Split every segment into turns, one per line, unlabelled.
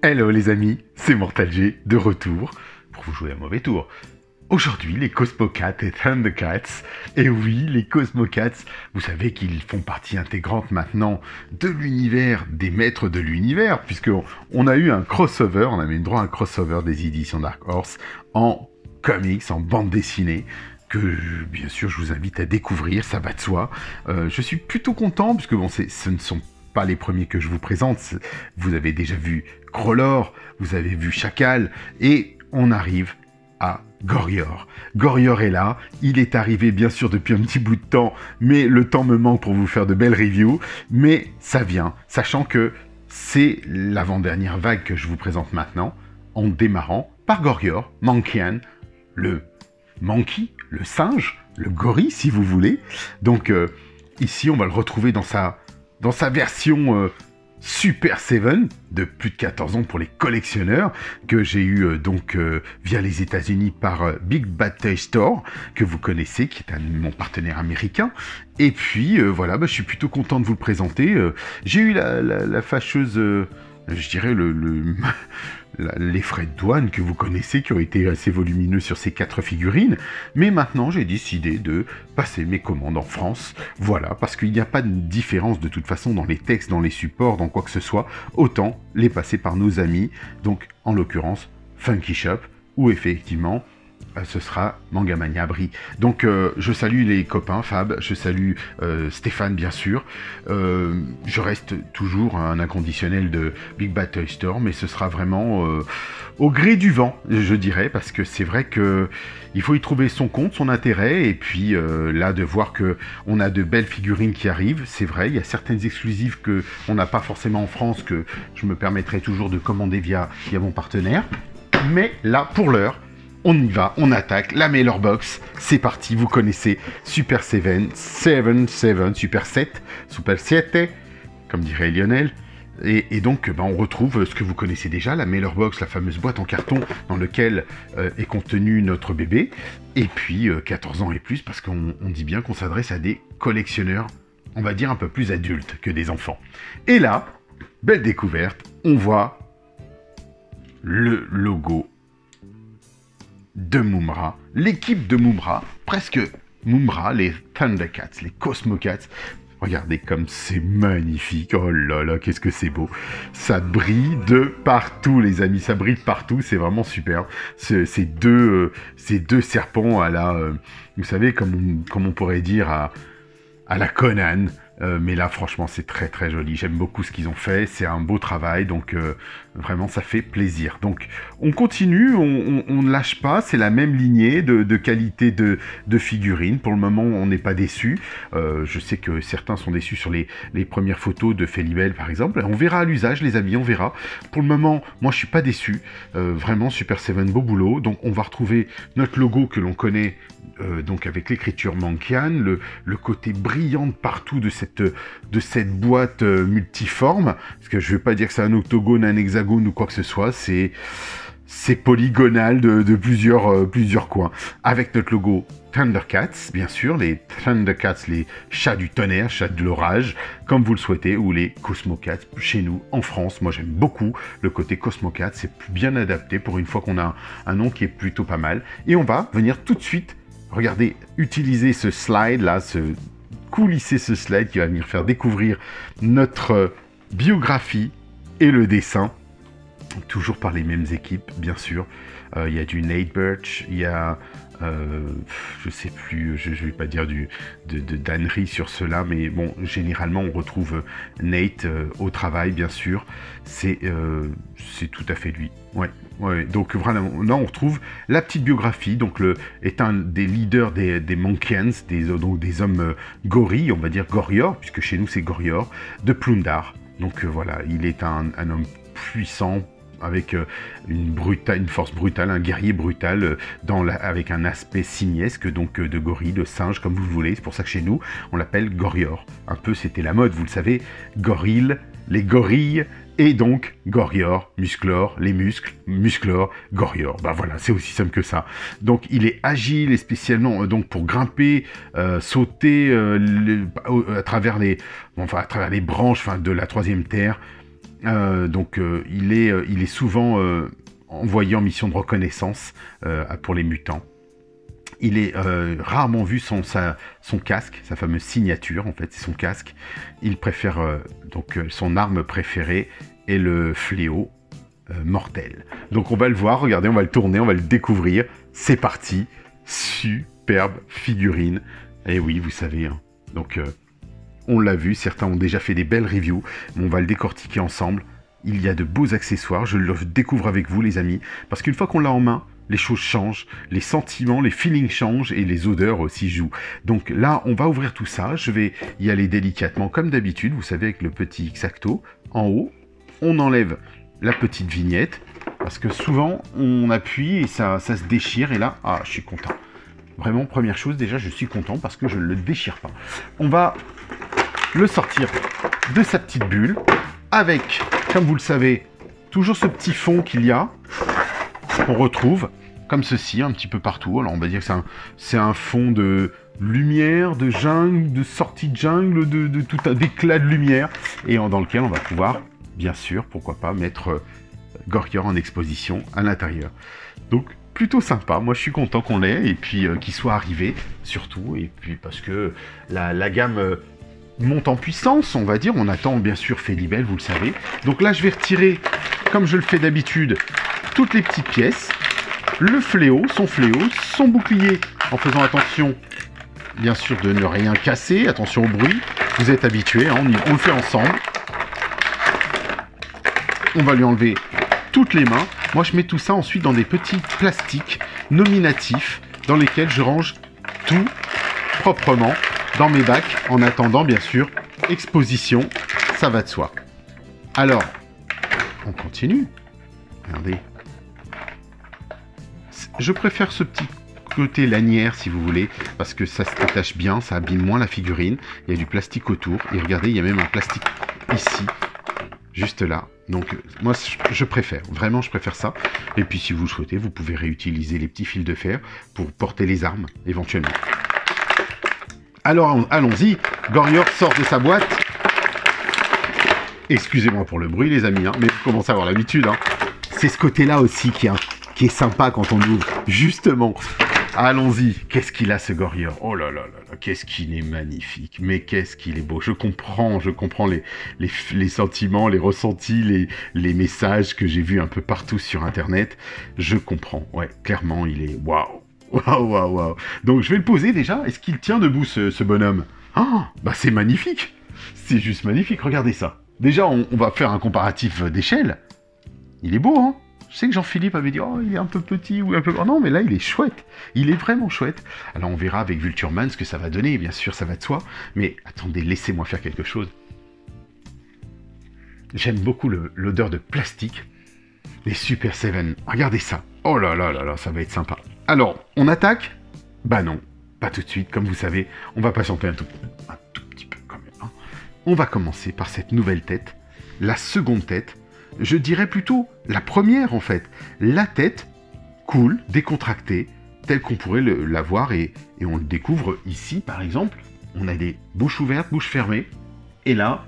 Hello les amis, c'est Mortal G de retour pour vous jouer un mauvais tour. Aujourd'hui, les Cosmocats et Thundercats. Et oui, les Cosmocats, vous savez qu'ils font partie intégrante maintenant de l'univers des maîtres de l'univers, puisqu'on a eu un crossover, on a eu droit à un crossover des éditions Dark Horse en comics, en bande dessinée, que bien sûr je vous invite à découvrir, ça va de soi. Je suis plutôt content, puisque bon, ce ne sont pas les premiers que je vous présente. Vous avez déjà vu Grolor, vous avez vu Chacal, et on arrive à Gorior. Gorior est là, il est arrivé bien sûr depuis un petit bout de temps, mais le temps me manque pour vous faire de belles reviews, mais ça vient, sachant que c'est l'avant-dernière vague que je vous présente maintenant, en démarrant par Gorior, Mankian, le monkey, le singe, le gorille si vous voulez. Donc ici on va le retrouver dans sa version Super 7 de plus de 14 ans pour les collectionneurs, que j'ai eu via les États-Unis par Big Bad Toy Store, que vous connaissez, qui est mon partenaire américain. Et puis voilà, je suis plutôt content de vous le présenter. J'ai eu la fâcheuse, je dirais les frais de douane que vous connaissez, qui ont été assez volumineux sur ces 4 figurines, mais maintenant j'ai décidé de passer mes commandes en France, voilà, parce qu'il n'y a pas de différence de toute façon dans les textes, dans les supports, dans quoi que ce soit, autant les passer par nos amis, donc en l'occurrence Funky Shop, où effectivement ce sera Mangamania Brie. Donc je salue les copains, Fab, je salue Stéphane bien sûr, je reste toujours un inconditionnel de Big Bad Toy Store, mais ce sera vraiment au gré du vent, je dirais, parce que c'est vrai que il faut y trouver son compte, son intérêt, et puis là de voir que on a de belles figurines qui arrivent, c'est vrai, il y a certaines exclusives que on n'a pas forcément en France, que je me permettrai toujours de commander via mon partenaire, mais là pour l'heure, on y va, on attaque, la Mailer Box, c'est parti, vous connaissez Super 7, Super 7, Super 7, comme dirait Lionel. Et donc, on retrouve ce que vous connaissez déjà, la Mailer Box, la fameuse boîte en carton dans laquelle est contenu notre bébé. Et puis, 14 ans et plus, parce qu'on dit bien qu'on s'adresse à des collectionneurs, on va dire un peu plus adultes que des enfants. Et là, belle découverte, on voit le logo de Mumm-Ra, l'équipe de Mumm-Ra, presque Mumm-Ra, les Thundercats, les Cosmocats. Regardez comme c'est magnifique, oh là là, qu'est-ce que c'est beau. Ça brille de partout les amis, ça brille de partout, c'est vraiment superbe. Ces deux serpents à la, vous savez, comme on pourrait dire à la Conan. Mais là, franchement, c'est très très joli. J'aime beaucoup ce qu'ils ont fait. C'est un beau travail, donc vraiment, ça fait plaisir. Donc, on continue, on ne lâche pas. C'est la même lignée de qualité de figurines. Pour le moment, on n'est pas déçus. Je sais que certains sont déçus sur les premières photos de Felibel, par exemple. On verra à l'usage, les amis, on verra. Pour le moment, moi, je suis pas déçu. Vraiment, Super 7, beau boulot. Donc, on va retrouver notre logo que l'on connaît. Donc avec l'écriture Mankian, le côté brillant de partout de cette boîte multiforme, parce que je ne vais pas dire que c'est un octogone, un hexagone ou quoi que ce soit, c'est polygonal de plusieurs coins, avec notre logo Thundercats, bien sûr, les Thundercats, les chats du tonnerre, chats de l'orage, comme vous le souhaitez, ou les Cosmocats, chez nous, en France. Moi, j'aime beaucoup le côté Cosmocats, c'est bien adapté pour une fois qu'on a un nom qui est plutôt pas mal. Et on va venir tout de suite, regardez, utiliser ce slide là, coulisser ce slide qui va venir faire découvrir notre biographie et le dessin, toujours par les mêmes équipes, bien sûr. Il y a du Nate Birch, il y a, je sais plus, je vais pas dire de d'ânerie sur cela, mais bon, généralement on retrouve Nate au travail, bien sûr. C'est tout à fait lui. Ouais. Donc vraiment, là on retrouve la petite biographie. Donc est un des leaders des Mankians, donc des hommes gorilles, on va dire Gorior, puisque chez nous c'est Gorior, de Plundar. Donc voilà, il est un homme puissant, avec une force brutale, un guerrier brutal, avec un aspect simiesque, donc de gorille, de singe, comme vous voulez. C'est pour ça que chez nous, on l'appelle Gorior. Un peu, c'était la mode, vous le savez, gorille, les gorilles, et donc Gorior, Musclor, les muscles, Musclor, Gorior. Ben voilà, c'est aussi simple que ça. Donc il est agile et spécialement donc pour grimper, sauter à travers les branches de la troisième terre. Il est souvent envoyé en mission de reconnaissance pour les mutants. Il est rarement vu sans son casque, sa fameuse signature, en fait, c'est son casque. Il préfère, son arme préférée est le fléau mortel. Donc on va le voir, regardez, on va le tourner, on va le découvrir. C'est parti, superbe figurine. Et oui, vous savez, hein. Donc on l'a vu, certains ont déjà fait des belles reviews, mais on va le décortiquer ensemble. Il y a de beaux accessoires, je le découvre avec vous les amis, parce qu'une fois qu'on l'a en main, les choses changent, les sentiments, les feelings changent et les odeurs aussi jouent. Donc là, on va ouvrir tout ça. Je vais y aller délicatement comme d'habitude, vous savez, avec le petit X-Acto. En haut, on enlève la petite vignette parce que souvent, on appuie et ça se déchire. Et là, je suis content. Vraiment, première chose, déjà, je suis content parce que je ne le déchire pas. On va le sortir de sa petite bulle avec, comme vous le savez, toujours ce petit fond qu'il y a. On retrouve comme ceci un petit peu partout. Alors on va dire que c'est un fond de lumière, de jungle, de sortie de jungle, de tout un éclat de lumière, et dans lequel on va pouvoir, bien sûr, pourquoi pas, mettre Goryor en exposition à l'intérieur. Donc plutôt sympa, moi je suis content qu'on l'ait, et puis qu'il soit arrivé, surtout, et puis parce que la gamme monte en puissance, on va dire. On attend bien sûr Félibel, vous le savez. Donc là je vais retirer, comme je le fais d'habitude, toutes les petites pièces, le fléau, son bouclier, en faisant attention, bien sûr, de ne rien casser, attention au bruit, vous êtes habitués, hein, on le fait ensemble. On va lui enlever toutes les mains. Moi, je mets tout ça ensuite dans des petits plastiques nominatifs, dans lesquels je range tout proprement dans mes bacs, en attendant, bien sûr, exposition, ça va de soi. Alors, on continue. Regardez. Je préfère ce petit côté lanière, si vous voulez, parce que ça se détache bien, ça abîme moins la figurine. Il y a du plastique autour. Et regardez, il y a même un plastique ici, juste là. Donc, moi, je préfère. Vraiment, je préfère ça. Et puis, si vous le souhaitez, vous pouvez réutiliser les petits fils de fer pour porter les armes, éventuellement. Alors, allons-y. Goryor sort de sa boîte. Excusez-moi pour le bruit, les amis, hein, mais vous commencez à avoir l'habitude. Hein. C'est ce côté-là aussi qui est sympa quand on ouvre. Justement, allons-y. Qu'est-ce qu'il a ce Goryor? Oh là là là là, qu'est-ce qu'il est magnifique. Mais qu'est-ce qu'il est beau. Je comprends les sentiments, les ressentis, les messages que j'ai vus un peu partout sur Internet. Je comprends. Ouais, clairement, il est waouh. Waouh, waouh, waouh. Donc, je vais le poser déjà. Est-ce qu'il tient debout, ce bonhomme? Ah, bah c'est magnifique. C'est juste magnifique. Regardez ça. Déjà, on va faire un comparatif d'échelle. Il est beau, hein? Je sais que Jean-Philippe avait dit « Oh, il est un peu petit ou un peu... » Oh non, mais là, il est chouette. Il est vraiment chouette. Alors, on verra avec Vultureman ce que ça va donner. Bien sûr, ça va de soi. Mais attendez, laissez-moi faire quelque chose. J'aime beaucoup l'odeur de plastique. Les Super 7. Regardez ça. Oh là là là là, ça va être sympa. Alors, on attaque? Bah non, pas tout de suite. Comme vous savez, on va patienter un tout petit peu quand même. Hein. On va commencer par cette nouvelle tête. La seconde tête. Je dirais plutôt la première en fait. La tête, cool, décontractée, telle qu'on pourrait la voir et on le découvre ici par exemple. On a des bouches ouvertes, bouches fermées. Et là,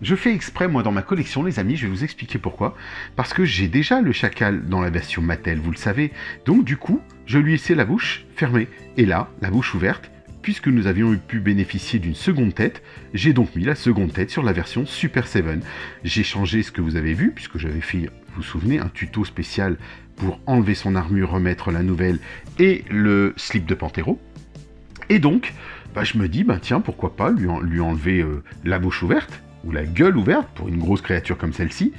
je fais exprès moi dans ma collection les amis, je vais vous expliquer pourquoi. Parce que j'ai déjà le chacal dans la version Mattel, vous le savez. Donc du coup, je lui ai laissé la bouche fermée. Et là, la bouche ouverte. Puisque nous avions pu bénéficier d'une seconde tête, j'ai donc mis la seconde tête sur la version Super 7. J'ai changé ce que vous avez vu, puisque j'avais fait, vous vous souvenez, un tuto spécial pour enlever son armure, remettre la nouvelle et le slip de Panthéro. Et donc, je me dis, tiens, pourquoi pas lui enlever la bouche ouverte, ou la gueule ouverte, pour une grosse créature comme celle-ci,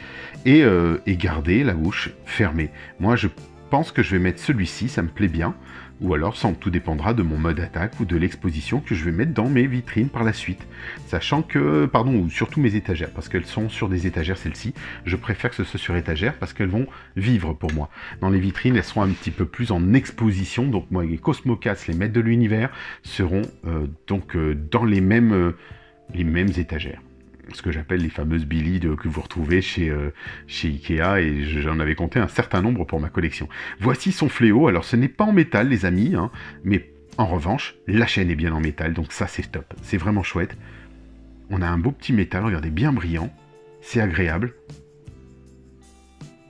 et garder la bouche fermée. Moi, je pense que je vais mettre celui-ci, ça me plaît bien. Ou alors, tout dépendra de mon mode d'attaque ou de l'exposition que je vais mettre dans mes vitrines par la suite. Sachant que, ou surtout mes étagères, parce qu'elles sont sur des étagères celles-ci. Je préfère que ce soit sur étagères parce qu'elles vont vivre pour moi. Dans les vitrines, elles seront un petit peu plus en exposition. Donc moi, les Cosmocats, les maîtres de l'univers, seront dans les mêmes étagères. Ce que j'appelle les fameuses Billy que vous retrouvez chez Ikea, et j'en avais compté un certain nombre pour ma collection. Voici son fléau. Alors ce n'est pas en métal les amis, hein, mais en revanche, la chaîne est bien en métal, donc ça c'est top, c'est vraiment chouette. On a un beau petit métal, regardez, bien brillant, c'est agréable.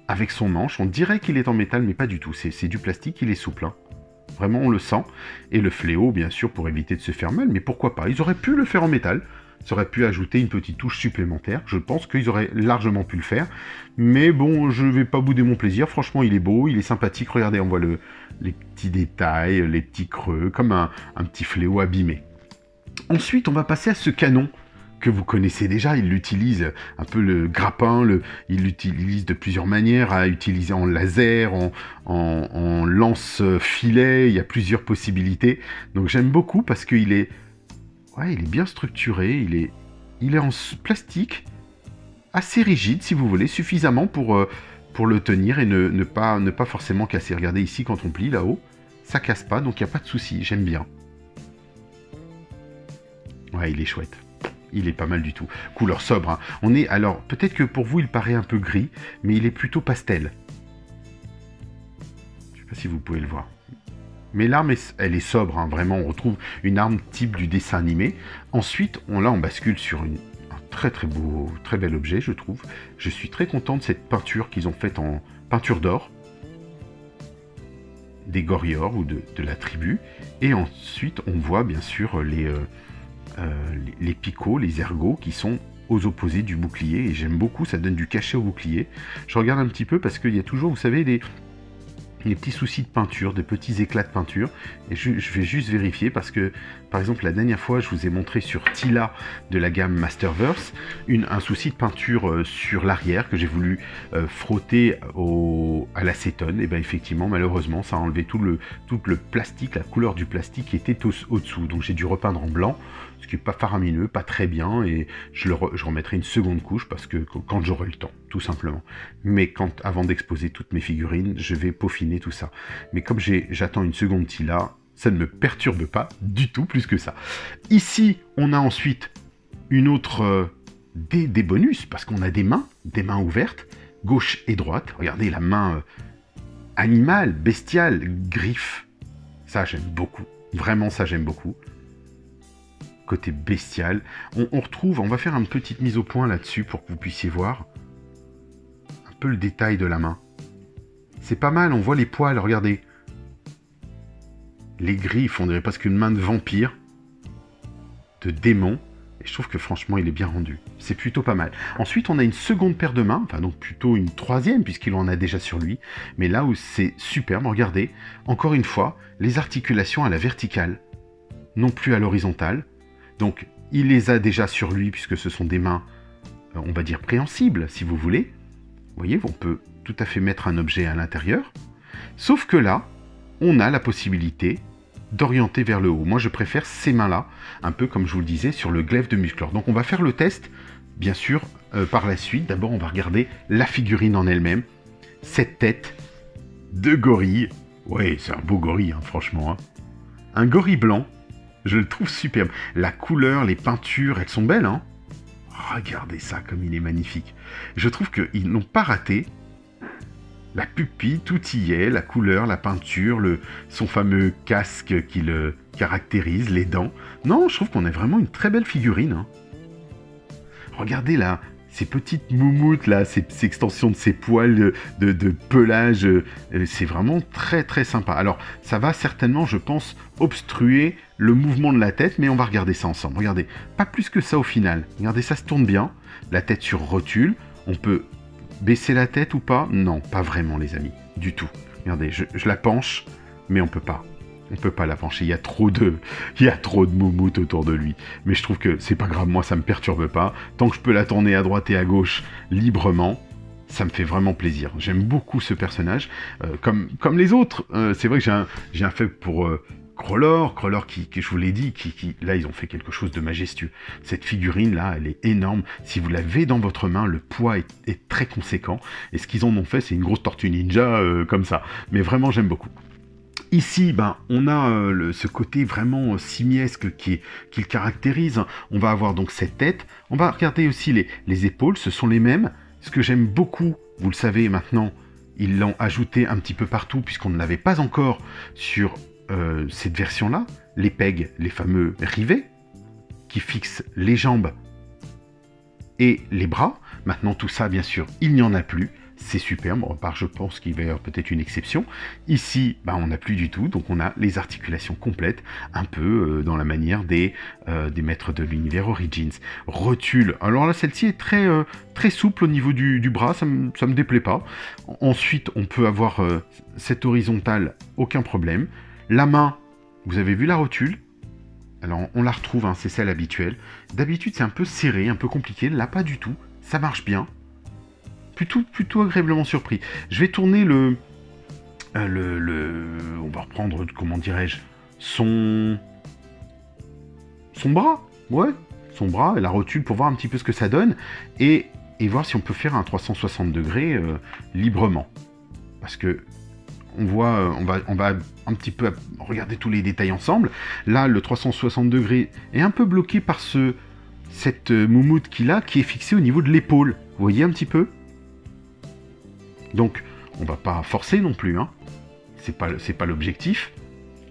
avec son manche. On dirait qu'il est en métal, mais pas du tout. C'est du plastique, il est souple. Hein. Vraiment, on le sent. Et le fléau, bien sûr, pour éviter de se faire mal. Mais pourquoi pas? Ils auraient pu le faire en métal. Ça aurait pu ajouter une petite touche supplémentaire. Je pense qu'ils auraient largement pu le faire. Mais bon, je vais pas bouder mon plaisir. Franchement, il est beau, il est sympathique. Regardez, on voit les petits détails, les petits creux, comme un petit fléau abîmé. Ensuite, on va passer à ce canon que vous connaissez déjà. Il l'utilise un peu le grappin, il l'utilise de plusieurs manières, à utiliser en laser, en lance-filet. Il y a plusieurs possibilités. Donc j'aime beaucoup parce qu'il est... Ouais, il est bien structuré, il est en plastique, assez rigide si vous voulez, suffisamment pour le tenir et ne pas forcément casser. Regardez ici quand on plie là-haut, ça casse pas, donc il n'y a pas de souci, j'aime bien. Ouais, il est chouette. Il est pas mal du tout. Couleur sobre. Hein. Alors, peut-être que pour vous il paraît un peu gris, mais il est plutôt pastel. Je sais pas si vous pouvez le voir. Mais l'arme, elle est sobre, hein, vraiment, on retrouve une arme type du dessin animé. Ensuite, on bascule sur un très très beau, très bel objet, je trouve. Je suis très content de cette peinture qu'ils ont faite en peinture d'or. Des Goriors ou de la tribu. Et ensuite, on voit bien sûr les picots, les ergots qui sont aux opposés du bouclier. Et j'aime beaucoup, ça donne du cachet au bouclier. Je regarde un petit peu parce qu'il y a toujours, vous savez, des petits soucis de peinture, des petits éclats de peinture, et je vais juste vérifier parce que, par exemple, la dernière fois, je vous ai montré sur Tila de la gamme Masterverse, un souci de peinture sur l'arrière que j'ai voulu frotter à l'acétone, et bien effectivement, malheureusement, ça a enlevé tout le plastique, la couleur du plastique qui était au-dessous, donc j'ai dû repeindre en blanc, ce qui n'est pas faramineux, pas très bien, et je remettrai une seconde couche parce que quand j'aurai le temps, tout simplement. Mais avant d'exposer toutes mes figurines, je vais peaufiner tout ça. Mais comme j'attends une seconde Tila, ça ne me perturbe pas du tout plus que ça. Ici, on a ensuite une autre des bonus, parce qu'on a des mains ouvertes, gauche et droite. Regardez la main animale, bestiale, griffe. Ça, j'aime beaucoup. Vraiment, ça, j'aime beaucoup. Côté bestial. On retrouve, on va faire une petite mise au point là-dessus pour que vous puissiez voir un peu le détail de la main. C'est pas mal, on voit les poils, regardez. Les griffes, on dirait presque une main de vampire, de démon. Et je trouve que franchement, il est bien rendu. C'est plutôt pas mal. Ensuite, on a une seconde paire de mains, enfin donc plutôt une troisième, puisqu'il en a déjà sur lui. Mais là où c'est superbe, regardez, encore une fois, les articulations à la verticale, non plus à l'horizontale. Donc, il les a déjà sur lui, puisque ce sont des mains, on va dire, préhensibles, si vous voulez. Vous voyez, on peut tout à fait mettre un objet à l'intérieur. Sauf que là, on a la possibilité d'orienter vers le haut. Moi, je préfère ces mains-là, un peu comme je vous le disais, sur le glaive de Musclor. Donc, on va faire le test, bien sûr, par la suite. D'abord, on va regarder la figurine en elle-même. Cette tête de gorille. Ouais, c'est un beau gorille, hein, franchement. Hein. Un gorille blanc. Je le trouve superbe. La couleur, les peintures, elles sont belles, hein. Regardez ça, comme il est magnifique. Je trouve qu'ils n'ont pas raté. La pupille, tout y est. La couleur, la peinture, son fameux casque qui le caractérise, les dents. Non, je trouve qu'on a vraiment une très belle figurine. Hein. Regardez là, ces petites moumoutes, là, ces extensions de ses poils de pelage. C'est vraiment très très sympa. Alors, ça va certainement, je pense, obstruer le mouvement de la tête, mais on va regarder ça ensemble. Regardez, pas plus que ça au final. Regardez, ça se tourne bien. La tête sur rotule. On peut baisser la tête ou pas? Non, pas vraiment, les amis. Du tout. Regardez, je la penche, mais on peut pas. On peut pas la pencher. Il y a trop de moumoutes autour de lui. Mais je trouve que c'est pas grave. Moi, ça me perturbe pas. Tant que je peux la tourner à droite et à gauche librement, ça me fait vraiment plaisir. J'aime beaucoup ce personnage. Comme les autres. C'est vrai que j'ai un fait pour... Crawler qui, je vous l'ai dit, là, ils ont fait quelque chose de majestueux. Cette figurine-là, elle est énorme. Si vous l'avez dans votre main, le poids est très conséquent. Et ce qu'ils en ont fait, c'est une grosse tortue ninja comme ça. Mais vraiment, j'aime beaucoup. Ici, on a ce côté vraiment simiesque qui le caractérise. On va avoir donc cette tête. On va regarder aussi les épaules, ce sont les mêmes. Ce que j'aime beaucoup, vous le savez maintenant, ils l'ont ajouté un petit peu partout, puisqu'on ne l'avait pas encore sur... cette version-là, les pegs, les fameux rivets, qui fixent les jambes et les bras. Maintenant, tout ça, bien sûr, il n'y en a plus. c'est superbe, à part je pense qu'il va y avoir peut-être une exception. Ici, bah, on n'a plus du tout, donc on a les articulations complètes, un peu dans la manière des maîtres de l'univers Origins. Rotule, alors là celle-ci est très souple au niveau du bras, ça me déplaît pas. Ensuite, on peut avoir cette horizontale, aucun problème. La main, vous avez vu la rotule? Alors on la retrouve, hein, c'est celle habituelle. D'habitude c'est un peu serré, un peu compliqué, là pas du tout, ça marche bien. Plutôt agréablement surpris. Je vais tourner on va reprendre, comment dirais-je, son bras, ouais, son bras et la rotule pour voir un petit peu ce que ça donne et voir si on peut faire un 360 degrés librement. Parce que on voit, on va un petit peu regarder tous les détails ensemble. Là, le 360 degrés est un peu bloqué par cette moumoute qu'il a, qui est fixée au niveau de l'épaule. Vous voyez un petit peu? Donc, on va pas forcer non plus, hein. C'est pas l'objectif,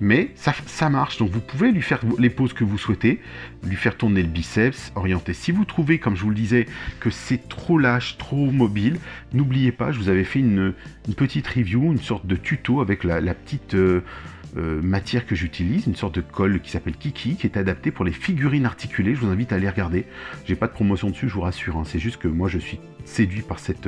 mais ça marche. Donc, vous pouvez lui faire les poses que vous souhaitez, lui faire tourner le biceps, orienter. Si vous trouvez, comme je vous le disais, que c'est trop lâche, trop mobile, n'oubliez pas, je vous avais fait une petite review, une sorte de tuto avec la petite matière que j'utilise, une sorte de colle qui s'appelle Kiki, qui est adaptée pour les figurines articulées. Je vous invite à aller regarder. J'ai pas de promotion dessus, je vous rassure, hein. C'est juste que moi je suis séduit par cette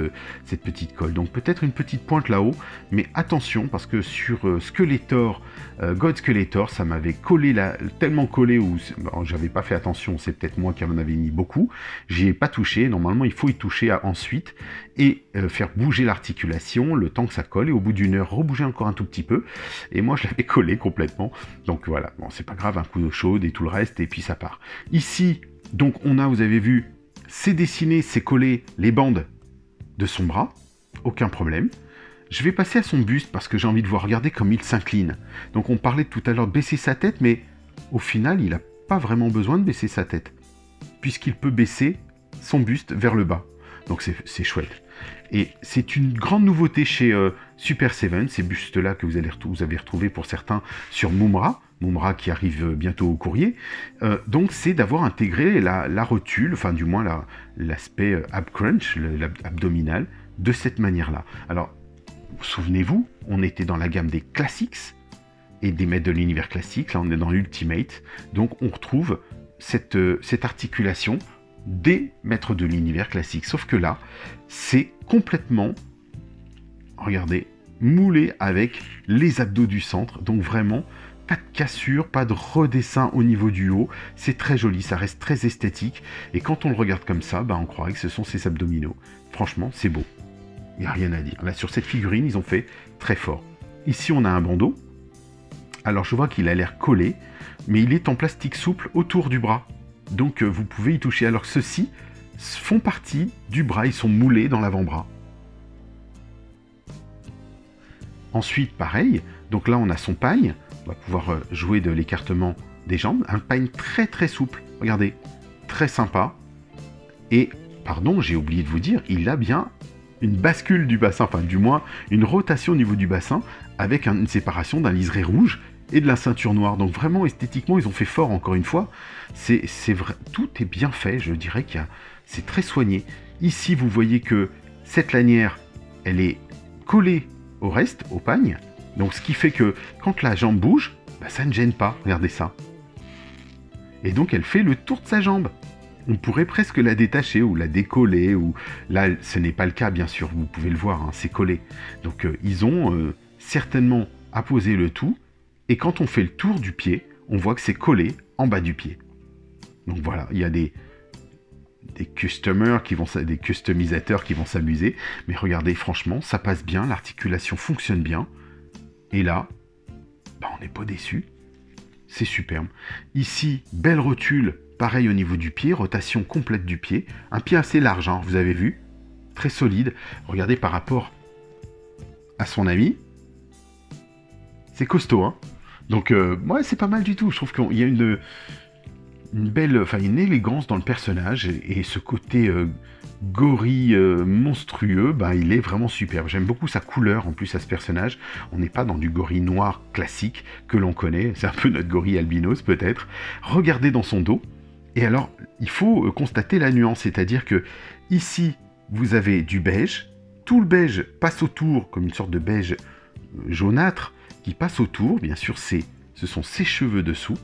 petite colle. Donc peut-être une petite pointe là-haut, mais attention parce que sur Skeletor, God Skeletor, ça m'avait collé là, tellement collé où j'avais pas fait attention, c'est peut-être moi qui en avais mis beaucoup. J'y ai pas touché. Normalement, il faut y toucher ensuite et faire bouger l'articulation le temps que ça colle et au bout d'une heure rebouger encore un tout petit peu. Et moi, je l'avais collé complètement. Donc voilà, bon, c'est pas grave, un coup d'eau chaude et tout le reste et puis ça part. Ici, donc on a, vous avez vu, c'est dessiné, c'est collé les bandes de son bras, aucun problème. Je vais passer à son buste parce que j'ai envie de voir, regarder comme il s'incline. Donc on parlait tout à l'heure de baisser sa tête, mais au final, il n'a pas vraiment besoin de baisser sa tête, puisqu'il peut baisser son buste vers le bas. Donc c'est chouette. Et c'est une grande nouveauté chez Super Seven, ces bustes-là que vous avez retrouvés pour certains sur Mumra qui arrive bientôt au courrier. Donc c'est d'avoir intégré la rotule, enfin du moins l'aspect ab crunch, l'abdominal, de cette manière-là. Alors, souvenez-vous, on était dans la gamme des classics et des maîtres de l'univers classique, là on est dans l'Ultimate, donc on retrouve cette articulation des maîtres de l'univers classique, sauf que là, c'est complètement, regardez, moulé avec les abdos du centre, donc vraiment, pas de cassure, pas de redessin au niveau du haut, c'est très joli, ça reste très esthétique, et quand on le regarde comme ça, bah, on croirait que ce sont ses abdominaux. Franchement, c'est beau, il n'y a rien à dire. Là, sur cette figurine, ils ont fait très fort. Ici, on a un bandeau, alors je vois qu'il a l'air collé, mais il est en plastique souple autour du bras. Donc vous pouvez y toucher. Alors ceux-ci font partie du bras, ils sont moulés dans l'avant-bras. Ensuite, pareil, donc là on a son pagne, on va pouvoir jouer de l'écartement des jambes. Un pagne très très souple, regardez, très sympa. Et, pardon, j'ai oublié de vous dire, il a bien une bascule du bassin, enfin du moins une rotation au niveau du bassin, avec une séparation d'un liseré rouge et de la ceinture noire. Donc vraiment esthétiquement ils ont fait fort encore une fois. C'est vrai, tout est bien fait, je dirais c'est très soigné. Ici vous voyez que cette lanière elle est collée au reste, au pagne. Donc ce qui fait que quand la jambe bouge, bah, ça ne gêne pas, regardez ça. Et donc elle fait le tour de sa jambe. On pourrait presque la détacher ou la décoller, ou là ce n'est pas le cas bien sûr, vous pouvez le voir, hein, c'est collé. Donc ils ont certainement apposé le tout. Et quand on fait le tour du pied, on voit que c'est collé en bas du pied. Donc voilà, il y a des des customisateurs qui vont s'amuser. Mais regardez, franchement, ça passe bien, l'articulation fonctionne bien. Et là, bah, on n'est pas déçu. C'est superbe. Ici, belle rotule, pareil au niveau du pied, rotation complète du pied. Un pied assez large, hein, vous avez vu, très solide. Regardez par rapport à son ami. C'est costaud, hein. Donc, ouais, c'est pas mal du tout. Je trouve qu'il y a une belle, enfin, une élégance dans le personnage. Et ce côté gorille monstrueux, ben, il est vraiment superbe. J'aime beaucoup sa couleur, en plus, à ce personnage. On n'est pas dans du gorille noir classique que l'on connaît. C'est un peu notre gorille albinos, peut-être. Regardez dans son dos. Et alors, il faut constater la nuance. C'est-à-dire que ici, vous avez du beige, tout le beige passe autour, comme une sorte de beige jaunâtre, qui passe autour. Bien sûr, ce sont ses cheveux dessous.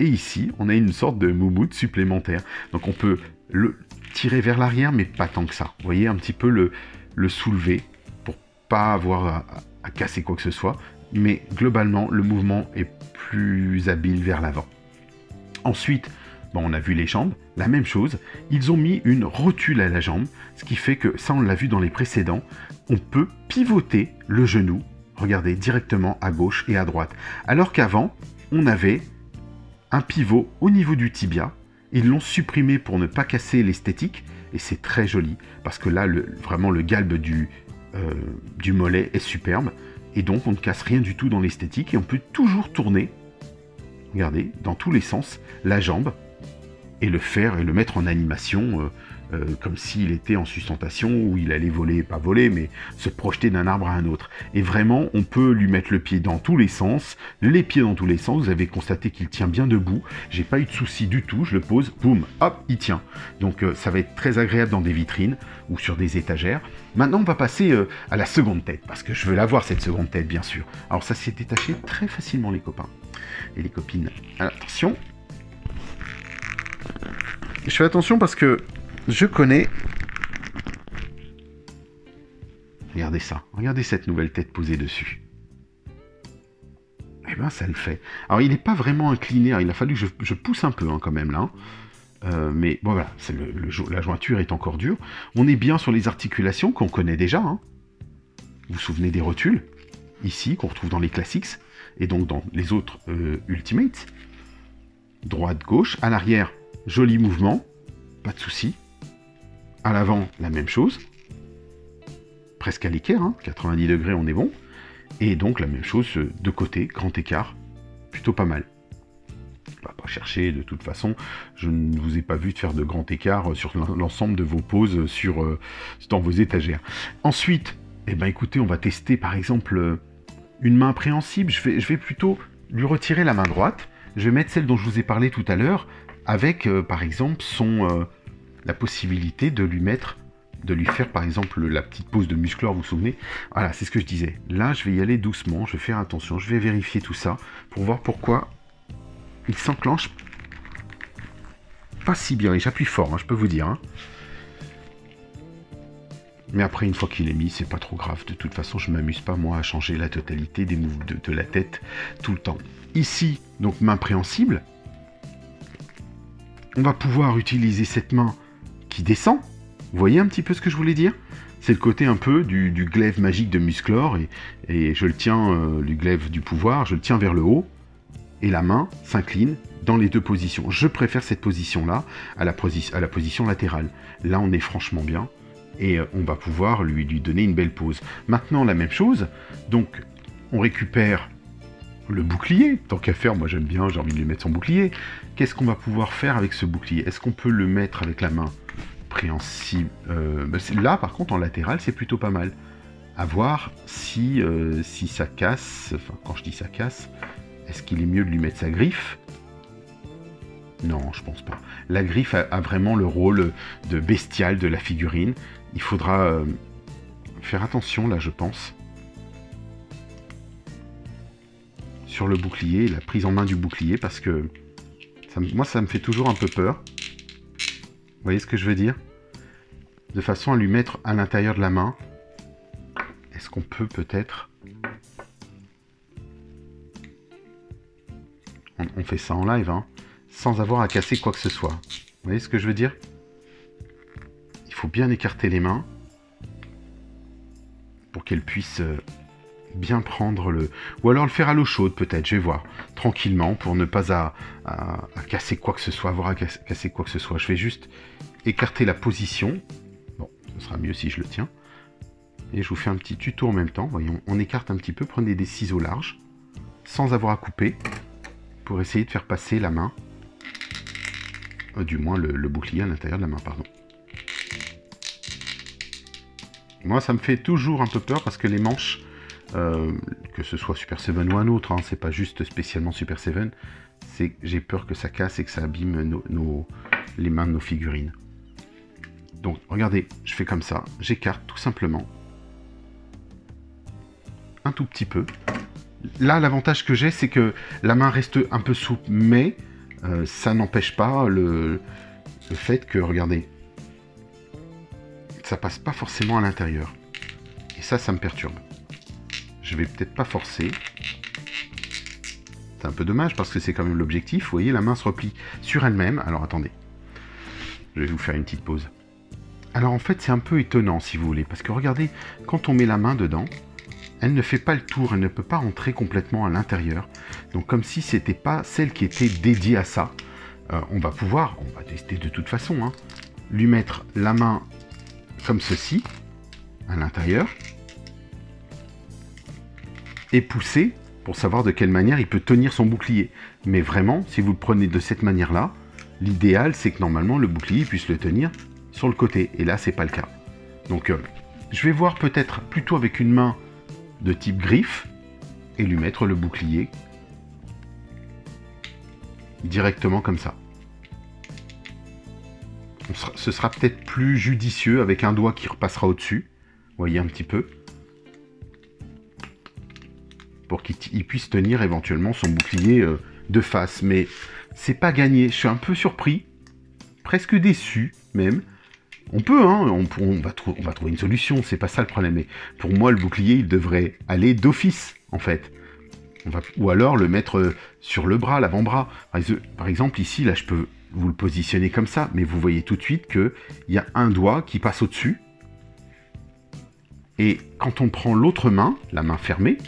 Et ici, on a une sorte de moumoute supplémentaire. Donc on peut le tirer vers l'arrière, mais pas tant que ça. Vous voyez, un petit peu le soulever, pour pas avoir à casser quoi que ce soit. Mais globalement, le mouvement est plus habile vers l'avant. Ensuite, bon, on a vu les jambes, la même chose. Ils ont mis une rotule à la jambe, ce qui fait que, ça on l'a vu dans les précédents, on peut pivoter le genou, regardez, directement à gauche et à droite. Alors qu'avant, on avait un pivot au niveau du tibia. Ils l'ont supprimé pour ne pas casser l'esthétique, et c'est très joli, parce que là, vraiment, le galbe du mollet est superbe, et donc on ne casse rien du tout dans l'esthétique, et on peut toujours tourner, regardez, dans tous les sens, la jambe, et le mettre en animation, comme s'il était en sustentation, où il allait voler, pas voler, mais se projeter d'un arbre à un autre. Et vraiment, on peut lui mettre le pied dans tous les sens, les pieds dans tous les sens. Vous avez constaté qu'il tient bien debout. J'ai pas eu de souci du tout. Je le pose, boum, hop, il tient. Donc ça va être très agréable dans des vitrines ou sur des étagères. Maintenant, on va passer à la seconde tête, parce que je veux la voir, cette seconde tête, bien sûr. Alors ça s'est détaché très facilement, les copains et les copines. Alors, attention. Je fais attention parce que je connais... Regardez ça. Regardez cette nouvelle tête posée dessus. Eh ben, ça le fait. Alors, il n'est pas vraiment incliné. Il a fallu que je pousse un peu, hein, quand même, là. Mais bon, voilà. La jointure est encore dure. On est bien sur les articulations qu'on connaît déjà. Hein. Vous vous souvenez des rotules, ici, qu'on retrouve dans les Classics, et donc dans les autres Ultimates. Droite, gauche. À l'arrière, joli mouvement. Pas de souci. À l'avant, la même chose. Presque à l'équerre, hein, 90 degrés, on est bon. Et donc la même chose de côté, grand écart. Plutôt pas mal. On va pas chercher, de toute façon, je ne vous ai pas vu de faire de grand écart sur l'ensemble de vos poses dans vos étagères. Ensuite, eh ben, écoutez, on va tester par exemple une main préhensible. Je vais plutôt lui retirer la main droite. Je vais mettre celle dont je vous ai parlé tout à l'heure, avec par exemple la possibilité de lui faire par exemple la petite pose de musclore, vous vous souvenez? Voilà, c'est ce que je disais. Là, je vais y aller doucement, je vais faire attention, je vais vérifier tout ça pour voir pourquoi il s'enclenche pas si bien. Et j'appuie fort, hein, je peux vous dire. Hein. Mais après, une fois qu'il est mis, c'est pas trop grave. De toute façon, je m'amuse pas, moi, à changer la totalité des moves de la tête tout le temps. Ici, donc main préhensible. On va pouvoir utiliser cette main qui descend. Vous voyez un petit peu ce que je voulais dire? C'est le côté un peu du glaive magique de Musclor, et je le tiens, du glaive du pouvoir, je le tiens vers le haut, et la main s'incline dans les deux positions. Je préfère cette position-là à la position latérale. Là, on est franchement bien, et on va pouvoir lui donner une belle pose. Maintenant, la même chose, donc on récupère le bouclier, tant qu'à faire, moi j'aime bien, j'ai envie de lui mettre son bouclier. Qu'est-ce qu'on va pouvoir faire avec ce bouclier? Est-ce qu'on peut le mettre avec la main préhensible? Là, par contre, en latéral, c'est plutôt pas mal. À voir si ça casse, enfin, quand je dis ça casse, est-ce qu'il est mieux de lui mettre sa griffe? Non, je pense pas. La griffe a vraiment le rôle de bestial de la figurine. Il faudra faire attention, là, je pense. Sur le bouclier, la prise en main du bouclier, parce que moi, ça me fait toujours un peu peur. Vous voyez ce que je veux dire? De façon à lui mettre à l'intérieur de la main. Est-ce qu'on peut peut-être... On fait ça en live, hein, sans avoir à casser quoi que ce soit. Vous voyez ce que je veux dire? Il faut bien écarter les mains pour qu'elle puisse bien prendre le... Ou alors le faire à l'eau chaude peut-être, je vais voir. Tranquillement, pour ne pas à casser quoi que ce soit, avoir à casser quoi que ce soit. Je vais juste écarter la position. Bon, ce sera mieux si je le tiens. Et je vous fais un petit tuto en même temps. Voyons, on écarte un petit peu, prenez des ciseaux larges, sans avoir à couper, pour essayer de faire passer la main, du moins le bouclier à l'intérieur de la main, pardon. Moi, ça me fait toujours un peu peur parce que les manches, que ce soit Super 7 ou un autre, hein, c'est pas juste spécialement Super 7, c'est j'ai peur que ça casse et que ça abîme les mains de nos figurines. Donc, regardez, je fais comme ça, j'écarte tout simplement. un tout petit peu. Là, l'avantage que j'ai, c'est que la main reste un peu souple, mais ça n'empêche pas le fait que, regardez, ça passe pas forcément à l'intérieur. Et ça me perturbe. Je vais peut-être pas forcer. C'est un peu dommage parce que c'est quand même l'objectif. Vous voyez, la main se replie sur elle-même. Alors, attendez. Je vais vous faire une petite pause. Alors, en fait, c'est un peu étonnant, si vous voulez. Parce que, regardez, quand on met la main dedans, elle ne fait pas le tour. Elle ne peut pas rentrer complètement à l'intérieur. Donc, comme si c'était pas celle qui était dédiée à ça. On va tester de toute façon, hein, lui mettre la main comme ceci, à l'intérieur, et pousser pour savoir de quelle manière il peut tenir son bouclier. Mais vraiment, si vous le prenez de cette manière-là, l'idéal, c'est que normalement, le bouclier puisse le tenir sur le côté. Et là, c'est pas le cas. Donc, je vais voir peut-être plutôt avec une main de type griffe, et lui mettre le bouclier directement comme ça. Ce sera peut-être plus judicieux avec un doigt qui repassera au-dessus. Vous voyez un petit peu. Pour qu'il puisse tenir éventuellement son bouclier de face. Mais c'est pas gagné. Je suis un peu surpris. Presque déçu même. On peut, hein, on va trouver une solution. C'est pas ça le problème. Mais pour moi, le bouclier, il devrait aller d'office, en fait. Ou alors le mettre sur le bras, l'avant-bras. Par exemple, ici, là, je peux vous le positionner comme ça. Mais vous voyez tout de suite qu'il y a un doigt qui passe au-dessus. Et quand on prend l'autre main, la main fermée,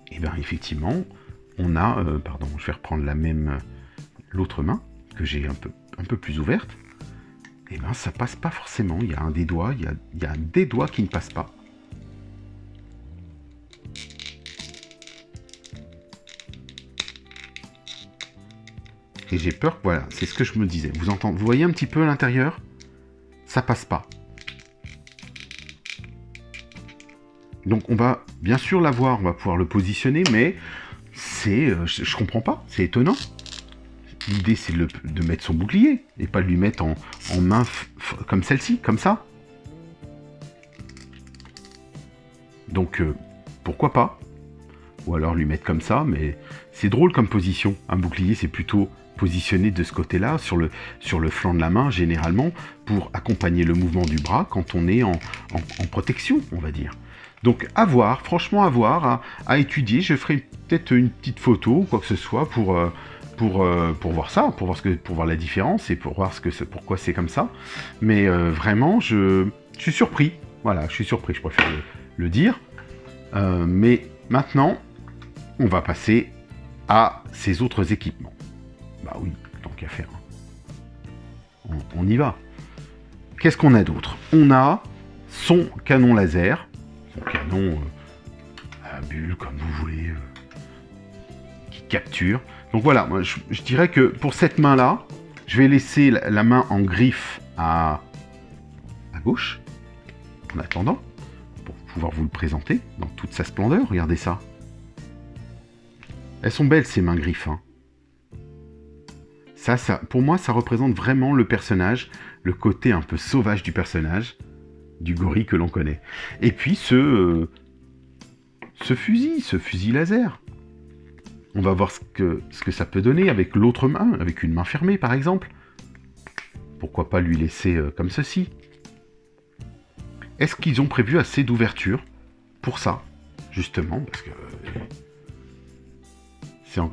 et bien effectivement, on a... pardon, je vais reprendre l'autre main, que j'ai un peu plus ouverte. Et bien ça passe pas forcément. Il y a un des doigts, il y a des doigts qui ne passent pas. Et j'ai peur, voilà, c'est ce que je me disais. Vous voyez un petit peu à l'intérieur? Ça passe pas. Donc on va bien sûr l'avoir, on va pouvoir le positionner, mais c'est, je comprends pas, c'est étonnant. L'idée c'est de mettre son bouclier, et pas de lui mettre en main comme celle-ci, comme ça. Donc pourquoi pas? Ou alors lui mettre comme ça, mais c'est drôle comme position. Un bouclier c'est plutôt positionné de ce côté-là, sur le flanc de la main, généralement, pour accompagner le mouvement du bras quand on est en protection, on va dire. Donc à voir, franchement à voir, à étudier. Je ferai peut-être une petite photo ou quoi que ce soit pour voir ça, pour voir la différence et pour voir pourquoi c'est comme ça. Mais vraiment, je suis surpris. Voilà, je suis surpris, je préfère le dire. Mais maintenant, on va passer à ces autres équipements. Bah oui, tant qu'à faire. On y va. Qu'est-ce qu'on a d'autre? On a son canon laser. Son canon à bulle, comme vous voulez, qui capture. Donc voilà, moi, je dirais que pour cette main-là, je vais laisser la main en griffe à gauche, en attendant, pour pouvoir vous le présenter dans toute sa splendeur. Regardez ça. Elles sont belles, ces mains griffes. Hein. Ça, pour moi, ça représente vraiment le personnage, le côté un peu sauvage du personnage, du gorille que l'on connaît. Et puis ce fusil laser. On va voir ce que ça peut donner avec l'autre main, avec une main fermée par exemple. Pourquoi pas lui laisser comme ceci? Est-ce qu'ils ont prévu assez d'ouverture pour ça, justement? Parce que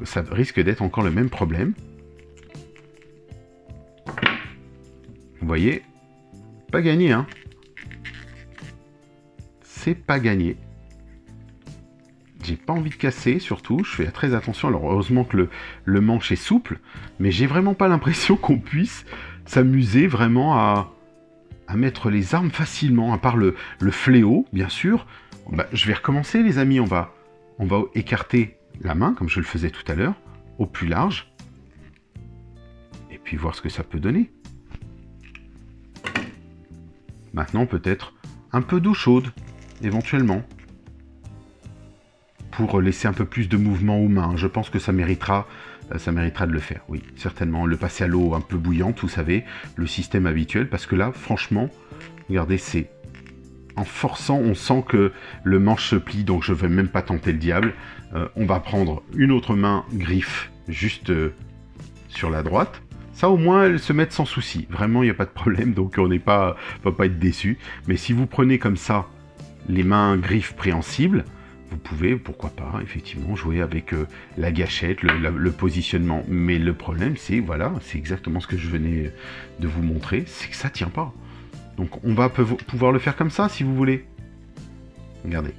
ça risque d'être encore le même problème. Vous voyez, pas gagné, hein? C'est pas gagné. J'ai pas envie de casser, surtout, je fais très attention. Alors heureusement que le manche est souple, mais j'ai vraiment pas l'impression qu'on puisse s'amuser vraiment à mettre les armes facilement, à part le fléau, bien sûr. Bah, je vais recommencer, les amis. On va écarter la main, comme je le faisais tout à l'heure, au plus large. Et puis voir ce que ça peut donner. Maintenant, peut-être un peu d'eau chaude, éventuellement. Pour laisser un peu plus de mouvement aux mains. Je pense que ça méritera de le faire, oui, certainement. Le passer à l'eau un peu bouillante, vous savez, le système habituel, parce que là, franchement, regardez, c'est en forçant, on sent que le manche se plie, donc je ne vais même pas tenter le diable. On va prendre une autre main griffe, juste sur la droite. Ça, au moins, elles se mettent sans souci. Vraiment, il n'y a pas de problème, donc on va pas être déçu. Mais si vous prenez comme ça les mains griffes préhensibles, vous pouvez, pourquoi pas, effectivement, jouer avec la gâchette, le positionnement. Mais le problème, c'est, voilà, c'est exactement ce que je venais de vous montrer, c'est que ça tient pas. Donc on va pouvoir le faire comme ça, si vous voulez. Regardez.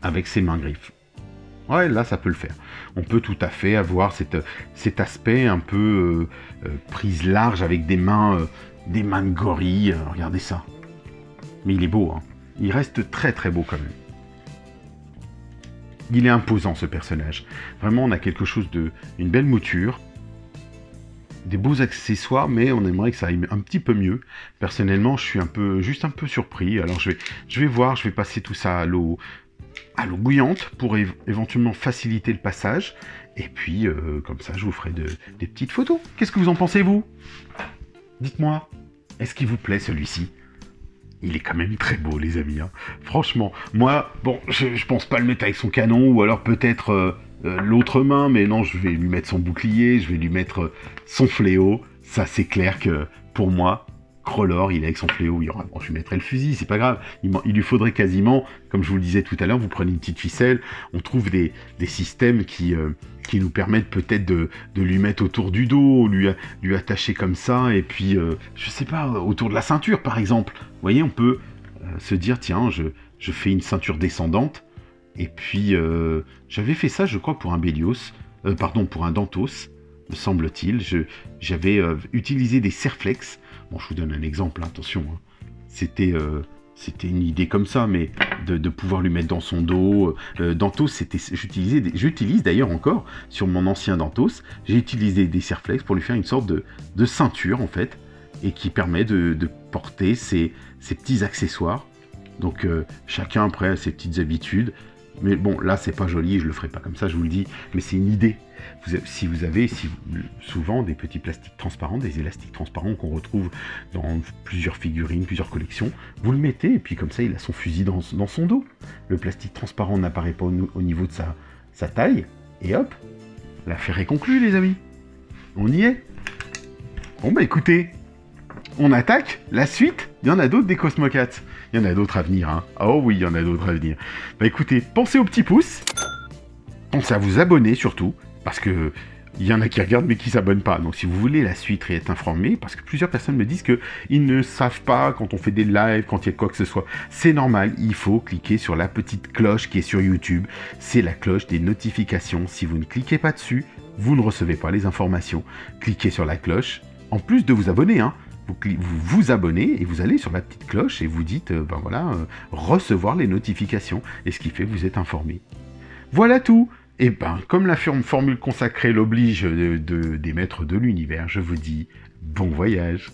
Avec ses mains griffes. Ouais, là, ça peut le faire. On peut tout à fait avoir cet aspect un peu prise large avec des mains de gorille. Regardez ça. Mais il est beau, hein. Il reste très très beau quand même. Il est imposant, ce personnage. Vraiment, on a quelque chose une belle mouture. Des beaux accessoires, mais on aimerait que ça aille un petit peu mieux. Personnellement, je suis juste un peu surpris. Alors je vais voir, je vais passer tout ça à l'eau bouillante pour éventuellement faciliter le passage. Et puis, comme ça, je vous ferai des petites photos. Qu'est-ce que vous en pensez, vous? Dites-moi, est-ce qu'il vous plaît, celui-ci? Il est quand même très beau, les amis. Hein. Franchement, moi, bon, je pense pas le mettre avec son canon, ou alors peut-être l'autre main, mais non, je vais lui mettre son bouclier, je vais lui mettre son fléau. Ça, c'est clair que, pour moi, Crawlor, il est avec son fléau, bon, je lui mettrai le fusil, c'est pas grave. Il lui faudrait quasiment, comme je vous le disais tout à l'heure, vous prenez une petite ficelle, on trouve des systèmes qui nous permettent peut-être de lui mettre autour du dos, lui attacher comme ça, et puis, je sais pas, autour de la ceinture, par exemple. Vous voyez, on peut se dire, tiens, je fais une ceinture descendante, et puis, j'avais fait ça, je crois, pour un Bélios, pour un Dantos, me semble-t-il. J'avais utilisé des Serflex. Bon, je vous donne un exemple, hein, attention. Hein. C'était une idée comme ça, mais de pouvoir lui mettre dans son dos. Dantos, j'utilise d'ailleurs encore, sur mon ancien Dantos, j'ai utilisé des Serflex pour lui faire une sorte de ceinture, en fait, et qui permet de porter ces petits accessoires. Donc, chacun, après, a ses petites habitudes. Mais bon, là, c'est pas joli, je le ferai pas comme ça, je vous le dis, mais c'est une idée. Si vous avez souvent des petits plastiques transparents, des élastiques transparents qu'on retrouve dans plusieurs figurines, plusieurs collections, vous le mettez, et puis comme ça, il a son fusil dans son dos. Le plastique transparent n'apparaît pas au niveau de sa taille, et hop, l'affaire est conclue, les amis. On y est. Bon, bah écoutez, on attaque la suite. Il y en a d'autres des Cosmocats. Il y en a d'autres à venir, hein. Oh oui, il y en a d'autres à venir. Bah écoutez, pensez au petit pouce. Pensez à vous abonner surtout, parce que il y en a qui regardent mais qui s'abonnent pas. Donc si vous voulez la suite et être informé, parce que plusieurs personnes me disent qu'ils ne savent pas quand on fait des lives, quand il y a quoi que ce soit. C'est normal, il faut cliquer sur la petite cloche qui est sur YouTube. C'est la cloche des notifications. Si vous ne cliquez pas dessus, vous ne recevez pas les informations. Cliquez sur la cloche, en plus de vous abonner, hein. Vous abonnez et vous allez sur la petite cloche et vous dites, ben voilà, recevoir les notifications. Et ce qui fait que vous êtes informé. Voilà tout. Et ben, comme la formule consacrée l'oblige des maîtres de l'univers, je vous dis bon voyage.